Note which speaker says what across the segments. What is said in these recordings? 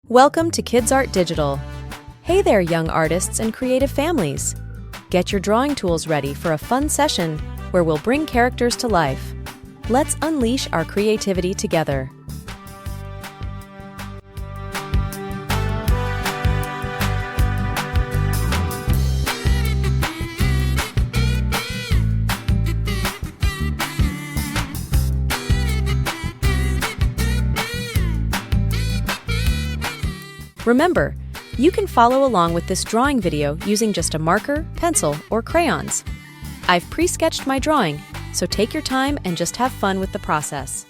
Speaker 1: Welcome to Kids Art Digital. Hey there, young artists and creative families. Get your drawing tools ready for a fun session where we'll bring characters to life. Let's unleash our creativity together. Remember, you can follow along with this drawing video using just a marker, pencil, or crayons. I've pre-sketched my drawing, so take your time and just have fun with the process.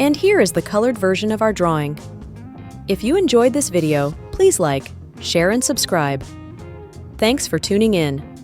Speaker 1: And here is the colored version of our drawing. If you enjoyed this video, please like, share, and subscribe. Thanks for tuning in.